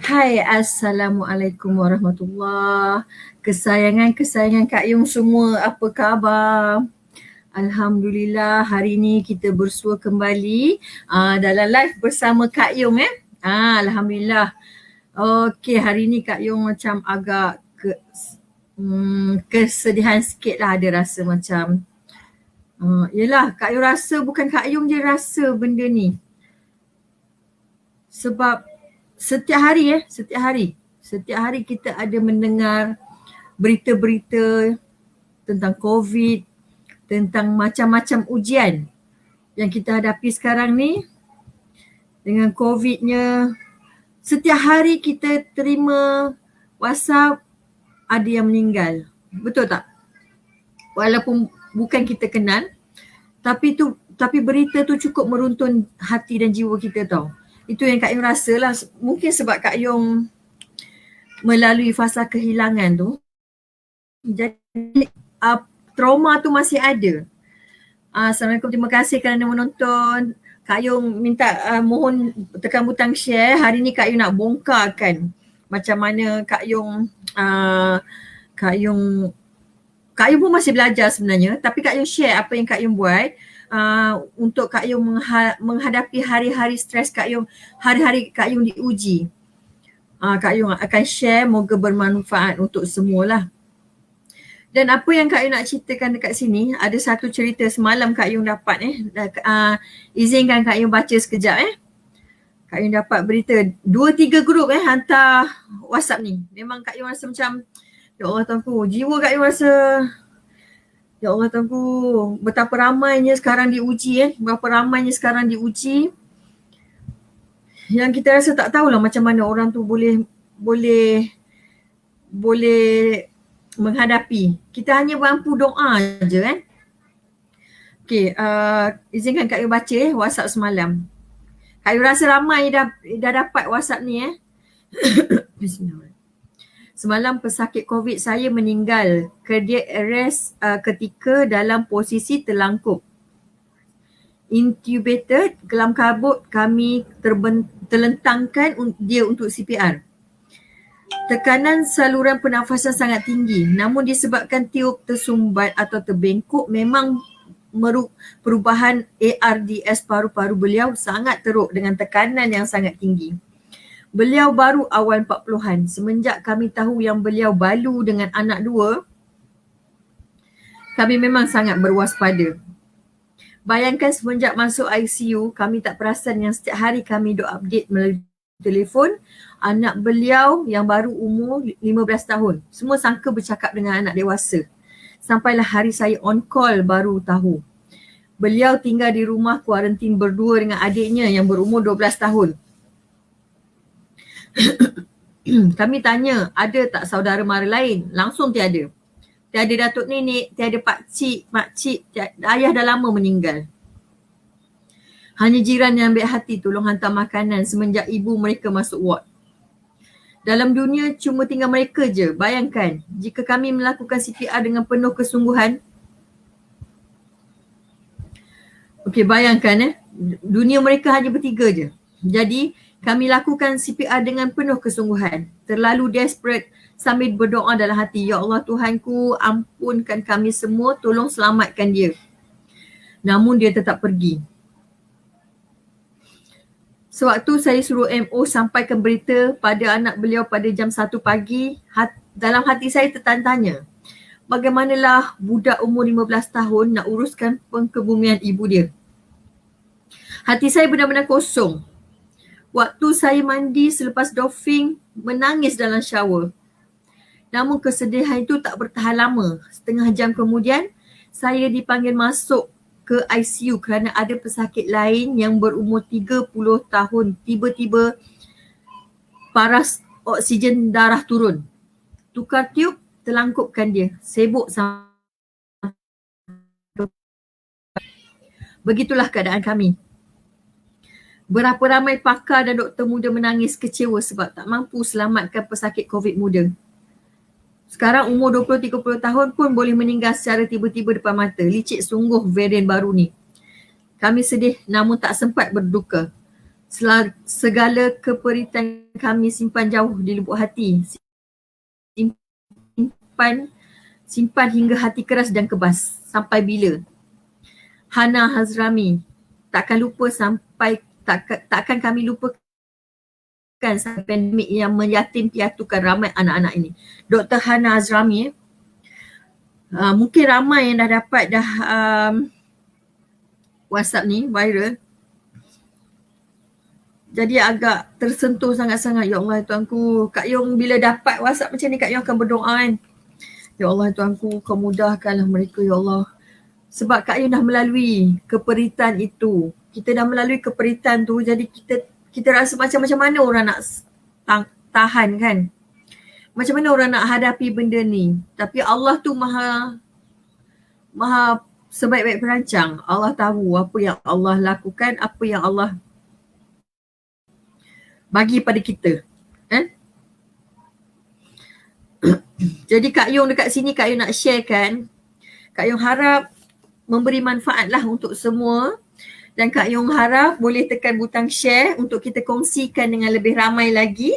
Hai, Assalamualaikum warahmatullahi. Kesayangan-kesayangan Kak Yung semua, apa khabar? Alhamdulillah, hari ni kita bersua kembali dalam live bersama Kak Yung Alhamdulillah. Okey, hari ni Kak Yung macam agak kesedihan sikit lah, ada rasa macam yelah, Kak Yung rasa bukan Kak Yung je rasa benda ni. Sebab setiap hari kita ada mendengar berita-berita tentang COVID, tentang macam-macam ujian yang kita hadapi sekarang ni. Dengan COVID-nya, setiap hari kita terima WhatsApp ada yang meninggal. Betul tak? Walaupun bukan kita kenal, tapi berita tu cukup meruntun hati dan jiwa kita tau. Itu yang Kak Yung rasa lah. Mungkin sebab Kak Yung melalui fasa kehilangan tu, jadi trauma tu masih ada. Assalamualaikum, terima kasih kerana menonton. Kak Yung minta mohon tekan butang share. Hari ni Kak Yung nak bongkarkan macam mana Kak Yung pun masih belajar sebenarnya, tapi Kak Yung share apa yang Kak Yung buat untuk Kak Yung menghadapi hari-hari stres Kak Yung, hari-hari Kak Yung diuji. Kak Yung akan share, moga bermanfaat untuk semualah. Dan apa yang Kak Yung nak ceritakan dekat sini, ada satu cerita semalam Kak Yung dapat izinkan Kak Yung baca sekejap Kak Yung dapat berita 2-3 grup hantar WhatsApp ni. Memang Kak Yung rasa macam, ya Allah Tuanku, jiwa Kak Yung rasa, ya Allah Tuanku, betapa ramainya sekarang diuji berapa ramainya sekarang diuji, yang kita rasa tak tahulah macam mana orang tu boleh menghadapi. Kita hanya mampu doa je Okey, izinkan Kak Yung baca WhatsApp semalam. Kak Yung rasa ramai dah dapat WhatsApp ni Bismillahirrahmanirrahim. Semalam pesakit COVID saya meninggal, cardiac arrest ketika dalam posisi terlangkup. Intubated, kelam kabut, kami terlentangkan dia untuk CPR. Tekanan saluran pernafasan sangat tinggi, namun disebabkan tiup tersumbat atau terbengkok, memang perubahan ARDS paru-paru beliau sangat teruk dengan tekanan yang sangat tinggi. Beliau baru awal 40-an. Semenjak kami tahu yang beliau balu dengan anak 2, kami memang sangat berwaspada. Bayangkan semenjak masuk ICU, kami tak perasan yang setiap hari kami duk update melalui telefon anak beliau yang baru umur 15 tahun. Semua sangka bercakap dengan anak dewasa. Sampailah hari saya on call baru tahu. Beliau tinggal di rumah kuarantin berdua dengan adiknya yang berumur 12 tahun. Kami tanya, ada tak saudara mara lain? Langsung tiada. Tiada datuk nenek, tiada pakcik, makcik, ayah dah lama meninggal. Hanya jiran yang baik hati tolong hantar makanan semenjak ibu mereka masuk ward. Dalam dunia cuma tinggal mereka je. Bayangkan, jika kami melakukan CPR dengan penuh kesungguhan. Okey, bayangkan dunia mereka hanya bertiga je. Jadi, kami lakukan CPR dengan penuh kesungguhan. Terlalu desperate sambil berdoa dalam hati. Ya Allah Tuhanku, ampunkan kami semua, tolong selamatkan dia. Namun dia tetap pergi. Sewaktu saya suruh MO sampaikan berita pada anak beliau pada jam 1 pagi, dalam hati saya tertanya, bagaimanalah budak umur 15 tahun nak uruskan pengkebumian ibu dia. Hati saya benar-benar kosong. Waktu saya mandi selepas dofing, menangis dalam shower. Namun kesedihan itu tak bertahan lama. Setengah jam kemudian, saya dipanggil masuk ke ICU kerana ada pesakit lain yang berumur 30 tahun tiba-tiba paras oksigen darah turun. Tukar tiup, terlangkupkan dia. Sibuk sampai. Begitulah keadaan kami. Berapa ramai pakar dan doktor muda menangis kecewa sebab tak mampu selamatkan pesakit COVID muda. Sekarang umur 20-30 tahun pun boleh meninggal secara tiba-tiba depan mata. Licik sungguh varian baru ni. Kami sedih namun tak sempat berduka. Segala keperitan kami simpan jauh di lubuk hati. Simpan hingga hati keras dan kebas. Sampai bila? Hana Hazrami. Takkan lupa sampai takkan kami lupakan sampai pandemik yang menyatim piatukan ramai anak-anak ini. Dr. Hana Hazrami, mungkin ramai yang dah dapat WhatsApp ni viral. Jadi agak tersentuh sangat-sangat. Ya Allah Tuanku, Kak Yong bila dapat WhatsApp macam ni, Kak Yong akan berdoa kan. Ya Allah Tuanku, kau mudahkanlah mereka ya Allah. Sebab Kak Yong dah melalui keperitan itu. Kita dah melalui keperitan tu, jadi kita rasa macam mana orang nak tahan kan. Macam mana orang nak hadapi benda ni. Tapi Allah tu maha sebaik-baik perancang. Allah tahu apa yang Allah lakukan, apa yang Allah bagi pada kita. Jadi Kak Yong dekat sini, Kak Yong nak sharekan. Kak Yong harap memberi manfaat lah untuk semua. Dan Kak Yong harap boleh tekan butang share untuk kita kongsikan dengan lebih ramai lagi.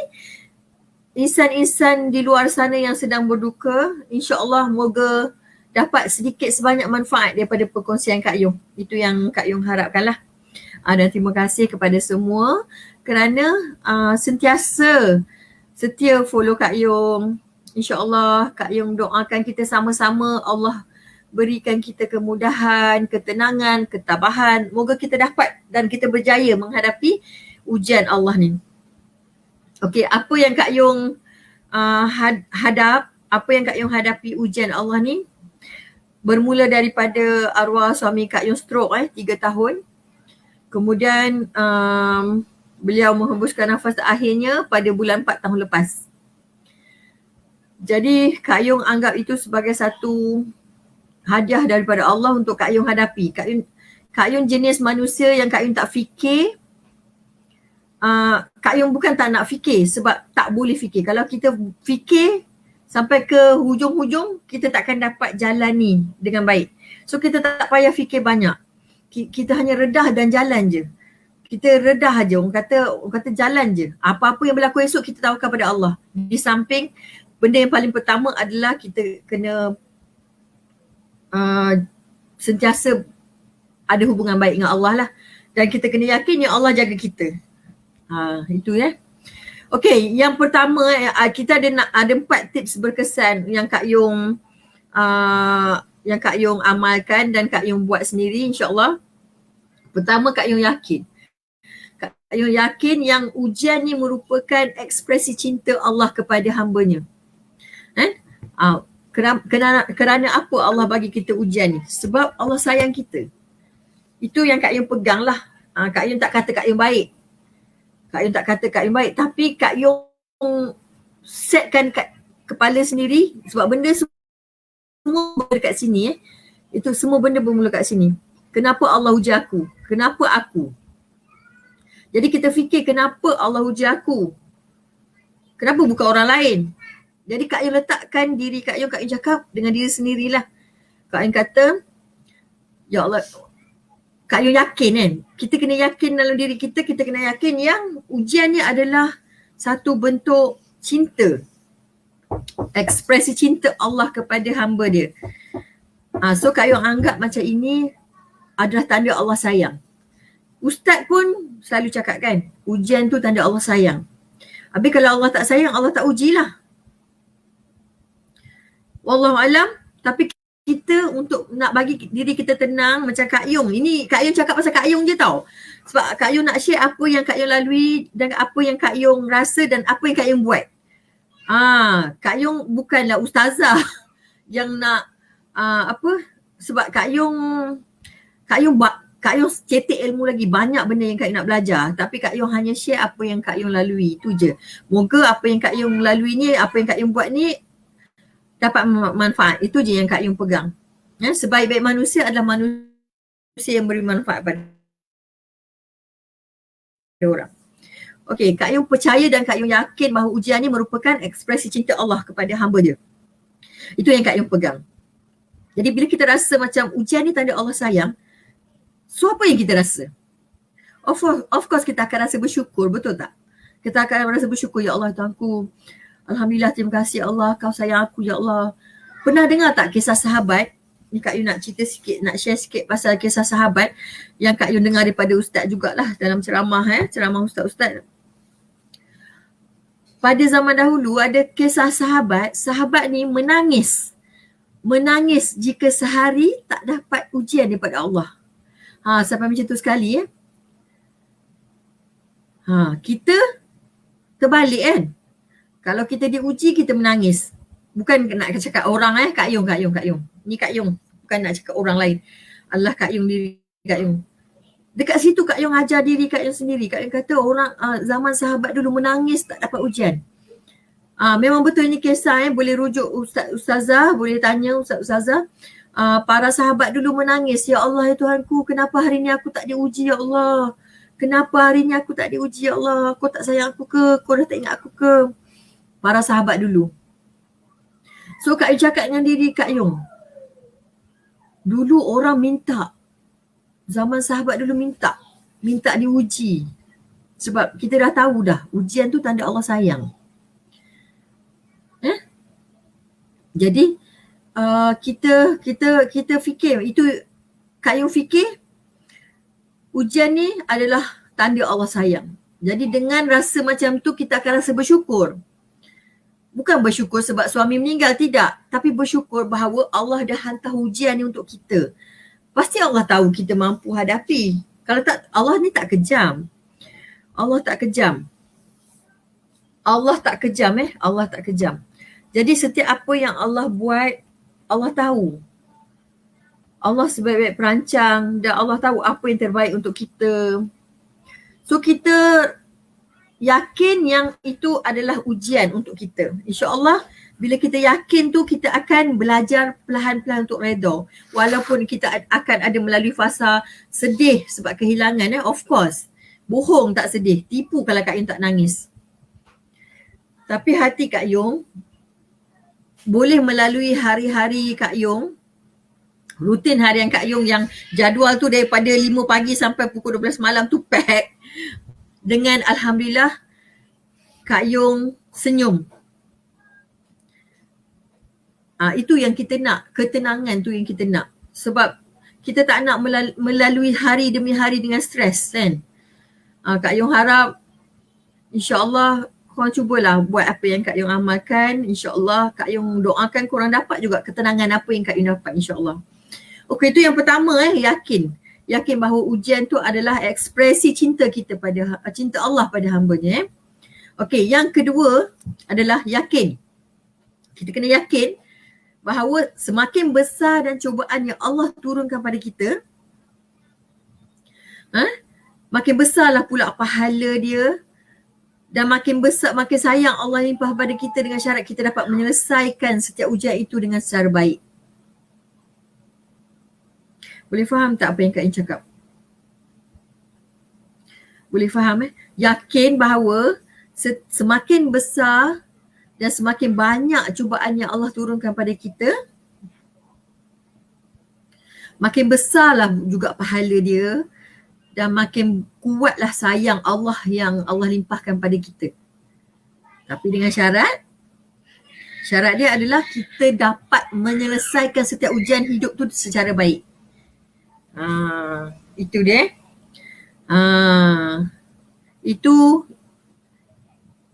Insan-insan di luar sana yang sedang berduka, insya-Allah moga dapat sedikit sebanyak manfaat daripada perkongsian Kak Yong. Itu yang Kak Yong harapkanlah. Dan terima kasih kepada semua kerana sentiasa setia follow Kak Yong. InsyaAllah Kak Yong doakan kita sama-sama Allah berikan kita kemudahan, ketenangan, ketabahan. Moga kita dapat dan kita berjaya menghadapi ujian Allah ni. Okey, apa yang Kak Yong apa yang Kak Yong hadapi ujian Allah ni? Bermula daripada arwah suami Kak Yong stroke 3 tahun. Kemudian beliau menghembuskan nafas terakhirnya pada bulan 4 tahun lepas. Jadi Kak Yong anggap itu sebagai satu hadiah daripada Allah untuk Kak Yong hadapi. Kak Yong jenis manusia yang Kak Yong tak fikir. Kak Yong bukan tak nak fikir sebab tak boleh fikir. Kalau kita fikir sampai ke hujung-hujung, kita takkan dapat jalani dengan baik. So kita tak payah fikir banyak. Kita hanya redah dan jalan je. Kita redah aja. Orang kata jalan je. Apa-apa yang berlaku esok kita tawarkan pada Allah. Di samping benda yang paling pertama adalah kita kena sentiasa ada hubungan baik dengan Allah lah. Dan kita kena yakin yang Allah jaga kita. Itu ya. Okey, yang pertama kita ada 4 tips berkesan yang Kak Yong amalkan dan Kak Yong buat sendiri insya-Allah. Pertama, Kak Yong yakin. Kak Yong yakin yang ujian ni merupakan ekspresi cinta Allah kepada hamba-Nya. Kerana apa Allah bagi kita ujian ni? Sebab Allah sayang kita. Itu yang Kak Yong pegang lah. Kak Yong tak kata Kak Yong baik. Tapi Kak Yong setkan kat kepala sendiri sebab benda semua dekat sini itu semua benda bermula kat sini. Kenapa Allah uji aku? Kenapa aku? Jadi kita fikir kenapa Allah uji aku? Kenapa bukan orang lain? Jadi Kak Yong letakkan diri Kak Yong cakap dengan diri sendirilah. Kak Yong kata, ya Allah, Kak Yong yakin kan? Kita kena yakin dalam diri kita kena yakin yang ujian ni adalah satu bentuk cinta. Ekspresi cinta Allah kepada hamba dia. So Kak Yong anggap macam ini adalah tanda Allah sayang. Ustaz pun selalu cakap kan, ujian tu tanda Allah sayang. Habis kalau Allah tak sayang, Allah tak ujilah. Wallahualam. Tapi kita untuk nak bagi diri kita tenang macam Kak Yung. Ini Kak Yung cakap pasal Kak Yung je tau. Sebab Kak Yung nak share apa yang Kak Yung lalui dan apa yang Kak Yung rasa dan apa yang Kak Yung buat. Kak Yung bukanlah ustazah yang nak sebab Kak Yung cetek ilmu lagi, banyak benda yang Kak Yung nak belajar, tapi Kak Yung hanya share apa yang Kak Yung lalui, itu je. Moga apa yang Kak Yung lalui ni, apa yang Kak Yung buat ni dapat manfaat. Itu je yang Kak Yung pegang. Ya, sebaik-baik manusia adalah manusia yang beri manfaat pada orang. Okey, Kak Yung percaya dan Kak Yung yakin bahawa ujian ni merupakan ekspresi cinta Allah kepada hamba dia. Itu yang Kak Yung pegang. Jadi bila kita rasa macam ujian ni tanda Allah sayang, so apa yang kita rasa? Of course kita akan rasa bersyukur, betul tak? Kita akan rasa bersyukur, ya Allah Tuhanku, alhamdulillah, terima kasih Allah, kau sayang aku ya Allah. Pernah dengar tak kisah sahabat? Ni Kak Yung nak cerita sikit, nak share sikit pasal kisah sahabat yang Kak Yung dengar daripada ustaz jugalah dalam ceramah ceramah ustaz-ustaz. Pada zaman dahulu ada kisah sahabat ni menangis jika sehari tak dapat ujian daripada Allah. Sampai macam tu sekali kita terbalik kan. Kalau kita diuji kita menangis. Bukan nak cakap orang Kak Yung. Ni Kak Yung, bukan nak cakap orang lain. Allah Kak Yung diri Kak Yung. Dekat situ Kak Yung ajar diri Kak Yung sendiri. Kak Yung kata orang zaman sahabat dulu menangis tak dapat ujian. Memang betul ni kisah boleh rujuk ustazah, boleh tanya ustazah. Para sahabat dulu menangis, ya Allah ya Tuhanku, kenapa hari ni aku tak diuji ya Allah? Kenapa hari ni aku tak diuji ya Allah? Kau tak sayang aku ke? Kau dah tak ingat aku ke? Para sahabat dulu. So Kak Yung cakap dengan diri Kak Yung, dulu orang minta, zaman sahabat dulu minta diuji. Sebab kita dah tahu dah, ujian tu tanda Allah sayang. Jadi kita fikir, itu Kak Yung fikir ujian ni adalah tanda Allah sayang. Jadi dengan rasa macam tu kita akan rasa bersyukur. Bukan bersyukur sebab suami meninggal, tidak. Tapi bersyukur bahawa Allah dah hantar ujian ni untuk kita. Pasti Allah tahu kita mampu hadapi. Kalau tak, Allah ni tak kejam. Allah tak kejam. Allah tak kejam. Jadi setiap apa yang Allah buat, Allah tahu. Allah sebaik-baik perancang dan Allah tahu apa yang terbaik untuk kita. So kita yakin yang itu adalah ujian untuk kita. InsyaAllah bila kita yakin tu kita akan belajar perlahan-lahan untuk redha. Walaupun kita akan ada melalui fasa sedih sebab kehilangan of course. Bohong tak sedih, tipu kalau Kak Yung tak nangis. Tapi hati Kak Yung boleh melalui hari-hari Kak Yung, rutin harian Kak Yung yang jadual tu daripada 5 pagi sampai pukul 12 malam tu pack. Dengan alhamdulillah Kak Yung senyum. Itu yang kita nak, ketenangan tu yang kita nak. Sebab kita tak nak melalui hari demi hari dengan stres kan. Kak Yung harap insyaAllah korang cubalah buat apa yang Kak Yung amalkan. InsyaAllah Kak Yung doakan korang dapat juga ketenangan apa yang Kak Yung dapat insyaAllah. Okey, itu yang pertama yakin. Yakin bahawa ujian tu adalah ekspresi cinta kita pada cinta Allah pada hamba-Nya. Okey, yang kedua adalah yakin. Kita kena yakin bahawa semakin besar dan cubaan yang Allah turunkan pada kita, makin besarlah pula pahala dia. Dan makin besar, makin sayang Allah limpah pada kita dengan syarat kita dapat menyelesaikan setiap ujian itu dengan secara baik. Boleh faham tak apa yang Kak Yung cakap? Boleh faham Yakin bahawa semakin besar dan semakin banyak cubaan yang Allah turunkan pada kita, makin besarlah juga pahala dia. Dan makin kuatlah sayang Allah yang Allah limpahkan pada kita. Tapi dengan syarat dia adalah kita dapat menyelesaikan setiap ujian hidup tu secara baik. Itu dia.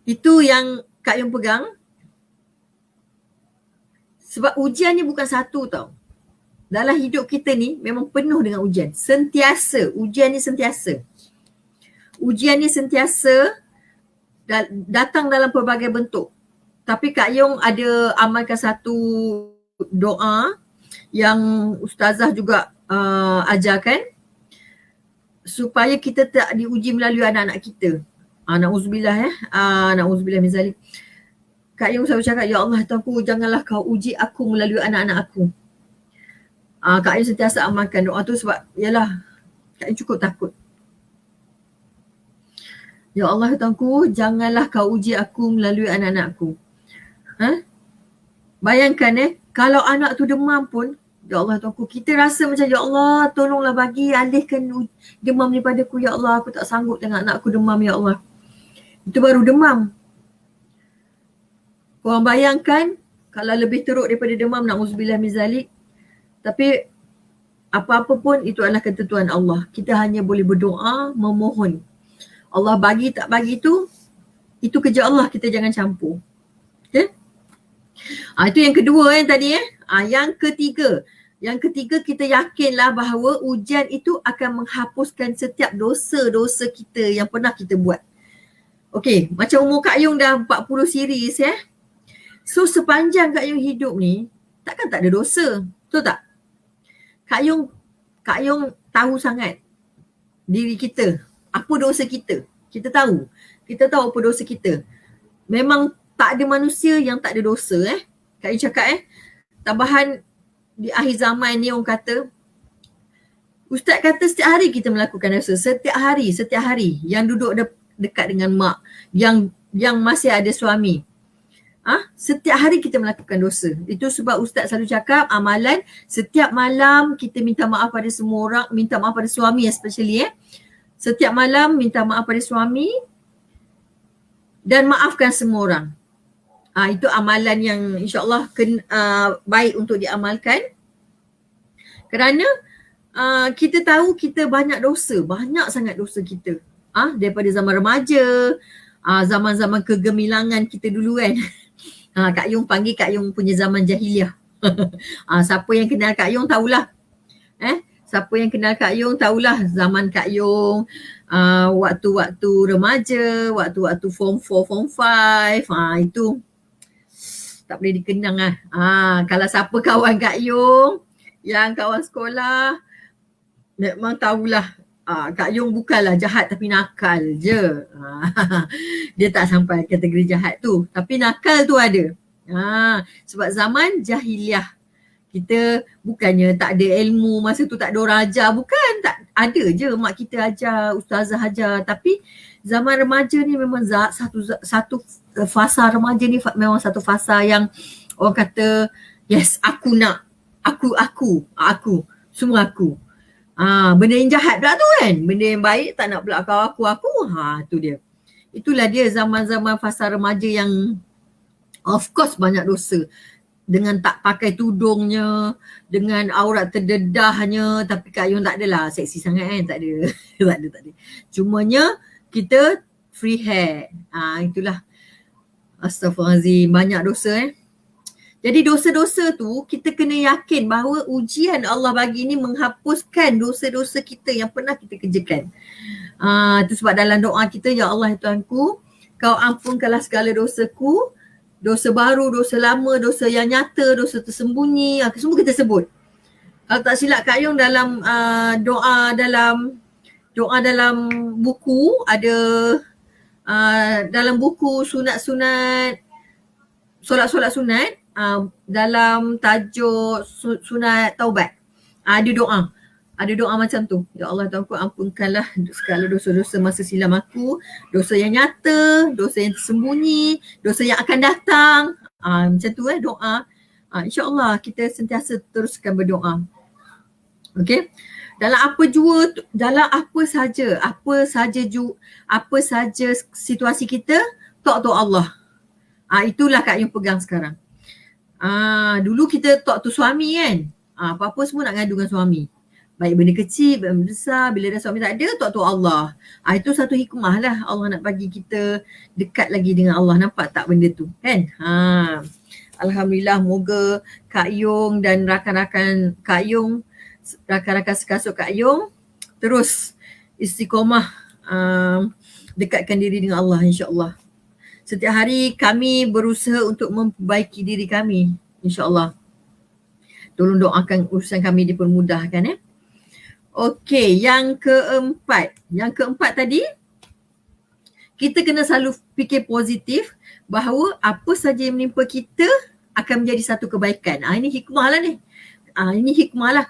Itu yang Kak Yung pegang. Sebab ujian ni bukan satu tau. Dalam hidup kita ni memang penuh dengan ujian. Sentiasa. Ujian ni sentiasa. Ujian ni sentiasa datang dalam pelbagai bentuk. Tapi Kak Yung ada amalkan satu doa yang Ustazah juga ajarkan supaya kita tak diuji melalui anak-anak kita. Na'udzubillah na'udzubillah min zalik. Kak Yung selalu cakap, ya Allah Tuhanku, janganlah kau uji aku melalui anak-anak aku. Kak Yung sentiasa amalkan doa tu sebab yalah Kak Yung cukup takut. Ya Allah Tuhanku, janganlah kau uji aku melalui anak-anak aku. Bayangkan kalau anak tu demam pun, ya Allah Tuhanku, kita rasa macam ya Allah tolonglah bagi alihkan demam ni padaku, ya Allah aku tak sanggup dengan anak aku demam, ya Allah. Itu baru demam. Korang bayangkan kalau lebih teruk daripada demam, na'udzubillah min zalik. Tapi apa-apa pun itu adalah ketentuan Allah. Kita hanya boleh berdoa, memohon. Allah bagi tak bagi itu kerja Allah, kita jangan campur. Okay? Itu yang kedua tadi. Yang ketiga kita yakinlah bahawa ujian itu akan menghapuskan setiap dosa-dosa kita yang pernah kita buat. Okey, macam umur Kak Yung dah 40 series So sepanjang Kak Yung hidup ni, takkan tak ada dosa. Betul tak? Kak Yung tahu sangat diri kita. Apa dosa kita? Kita tahu. Kita tahu apa dosa kita. Memang tak ada manusia yang tak ada dosa. Kak Yung cakap tambahan di akhir zaman ni orang kata, Ustaz kata setiap hari kita melakukan dosa. Setiap hari yang duduk dekat dengan mak, yang masih ada suami. Setiap hari kita melakukan dosa. Itu sebab Ustaz selalu cakap amalan setiap malam kita minta maaf pada semua orang, minta maaf pada suami especially Setiap malam minta maaf pada suami dan maafkan semua orang. Itu amalan yang insya-Allah baik untuk diamalkan. Kerana kita tahu kita banyak dosa, banyak sangat dosa kita. Daripada zaman remaja, zaman-zaman kegemilangan kita dulu kan. Kak Yung panggil Kak Yung punya zaman jahiliah. Siapa yang kenal Kak Yung tahulah. Siapa yang kenal Kak Yung tahulah zaman Kak Yung waktu-waktu remaja, waktu-waktu form 4, form 5. Itu tak boleh dikenang kalau siapa kawan Kak Yung, yang kawan sekolah, memang tahulah Kak Yung bukanlah jahat tapi nakal je. Dia tak sampai kategori jahat tu, tapi nakal tu ada. Sebab zaman jahiliah kita bukannya tak ada ilmu, masa tu tak ada orang ajar, bukan, tak ada je mak kita ajar, ustazah ajar. Tapi zaman remaja ni memang satu fasa remaja ni memang satu fasa yang orang kata yes, aku nak, aku semua aku. Benda yang jahat pula tu kan, benda yang baik tak nak pula aku. Tu dia. Itulah dia zaman-zaman fasa remaja yang of course banyak dosa. Dengan tak pakai tudungnya, dengan aurat terdedahnya, tapi Kak Yung tak adalah seksi sangat kan, tak ada. tak ada. Cumanya kita free hair. Itulah. Astaghfirullahaladzim, banyak dosa Jadi dosa-dosa tu kita kena yakin bahawa ujian Allah bagi ni menghapuskan dosa-dosa kita yang pernah kita kerjakan. Itu sebab dalam doa kita, ya Allah Tuhanku, kau ampunkanlah segala dosaku, dosa baru, dosa lama, dosa yang nyata, dosa tersembunyi, semua kita sebut. Kalau tak silap Kak Yung dalam doa dalam buku ada dalam buku sunat-sunat, solat-solat sunat, dalam tajuk sunat taubat, ada doa macam tu. Ya Allah Tuhanku, ampunkanlah segala dosa-dosa masa silam aku, dosa yang nyata, dosa yang tersembunyi, dosa yang akan datang. Macam tu doa. InsyaAllah kita sentiasa teruskan berdoa. Okey. Dalam apa saja situasi kita, talk to Allah. Itulah Kak Yung pegang sekarang. Dulu kita talk to suami kan. Apa-apa semua nak ngadu dengan suami. Baik benda kecil, benda besar, bila dah suami tak ada, talk to Allah. Itu satu hikmah lah Allah nak bagi kita dekat lagi dengan Allah. Nampak tak benda tu kan? Alhamdulillah, moga Kak Yung dan rakan-rakan Kak Yung, rakan-rakan sekasut Kak Yung terus istiqomah, dekatkan diri dengan Allah, insyaAllah. Setiap hari kami berusaha untuk memperbaiki diri kami, insyaAllah. Tolong doakan urusan kami dipermudahkan ya. Okey, yang keempat. Yang keempat tadi, kita kena selalu fikir positif bahawa apa saja yang menimpa kita akan menjadi satu kebaikan. Ini hikmah lah ni. Ini hikmah lah.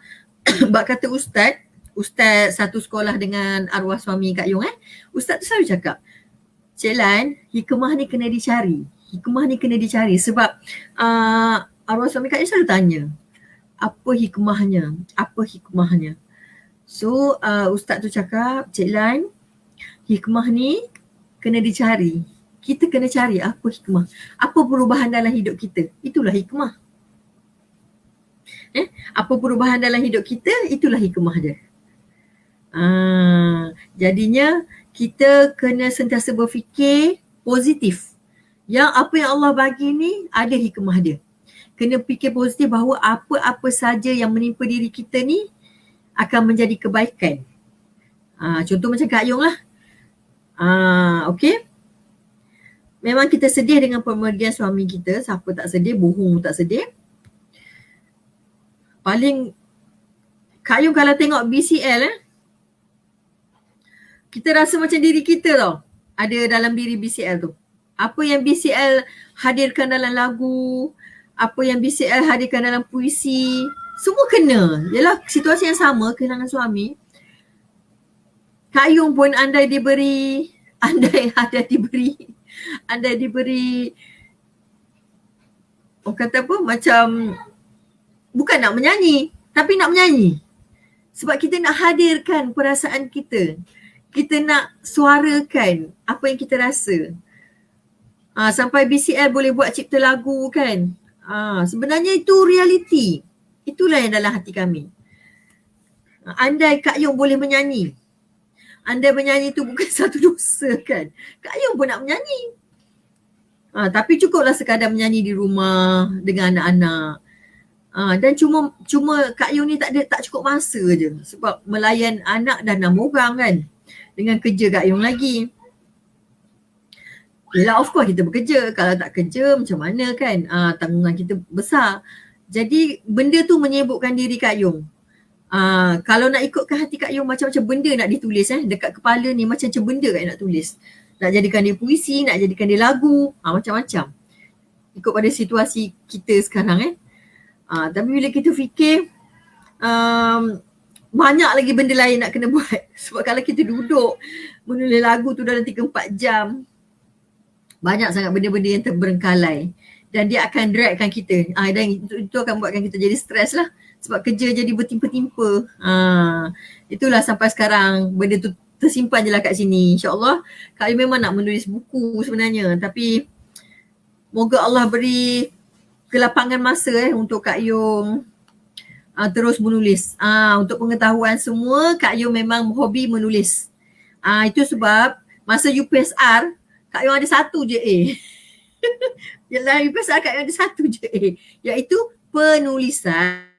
Bak kata Ustaz satu sekolah dengan arwah suami Kak Yung Ustaz tu selalu cakap, Cik Lan, hikmah ni kena dicari. Hikmah ni kena dicari sebab arwah suami Kak Yung selalu tanya, apa hikmahnya? Apa hikmahnya? So Ustaz tu cakap, Cik Lan, hikmah ni kena dicari. Kita kena cari apa hikmah. Apa perubahan dalam hidup kita. Itulah hikmah. Apa perubahan dalam hidup kita, itulah hikmah dia. Jadinya kita kena sentiasa berfikir positif. Yang apa yang Allah bagi ni ada hikmah dia. Kena fikir positif bahawa apa-apa saja yang menimpa diri kita ni akan menjadi kebaikan. Contoh macam Kak Yung lah. Okay. Memang kita sedih dengan pemergian suami kita. Siapa tak sedih, bohong tak sedih. Paling Kak Yung kalau tengok BCL kita rasa macam diri kita tau ada dalam diri BCL tu. Apa yang BCL hadirkan dalam lagu, apa yang BCL hadirkan dalam puisi, semua kena. Yalah, situasi yang sama, kehilangan suami. Kak Yung pun andai diberi orang kata apa, macam bukan nak menyanyi, tapi nak menyanyi. Sebab kita nak hadirkan perasaan kita. Kita nak suarakan apa yang kita rasa. Sampai BCL boleh buat cipta lagu kan. Sebenarnya itu realiti. Itulah yang dalam hati kami. Andai Kak Yung boleh menyanyi. Andai menyanyi itu bukan satu dosa kan. Kak Yung pun nak menyanyi. Tapi cukuplah sekadar menyanyi di rumah dengan anak-anak. Dan cuma Kak Yung ni tak cukup masa je. Sebab melayan anak dah 6 orang kan. Dengan kerja Kak Yung lagi. Yelah, of course kita bekerja. Kalau tak kerja macam mana kan. Tanggungan kita besar. Jadi benda tu menyibukkan diri Kak Yung. Kalau nak ikutkan hati Kak Yung, macam-macam benda nak ditulis dekat kepala ni, macam-macam benda kan nak tulis. Nak jadikan dia puisi, nak jadikan dia lagu, macam-macam. Ikut pada situasi kita sekarang tapi bila kita fikir banyak lagi benda lain nak kena buat. Sebab kalau kita duduk menulis lagu tu dalam 3-4 jam, banyak sangat benda-benda yang terberengkalai. Dan dia akan dragkan kita. Dan itu akan buatkan kita jadi stres lah. Sebab kerja jadi bertimpa-timpa. Itulah sampai sekarang benda tu tersimpan je lah kat sini. InsyaAllah Kak Yung memang nak menulis buku sebenarnya. Tapi moga Allah beri kelapangan masa untuk Kak Yung terus menulis. Untuk pengetahuan semua, Kak Yung memang hobi menulis. Itu sebab masa UPSR, Kak Yung ada 1 je A. Yalah, UPSR Kak Yung ada 1 je A. Iaitu penulisan.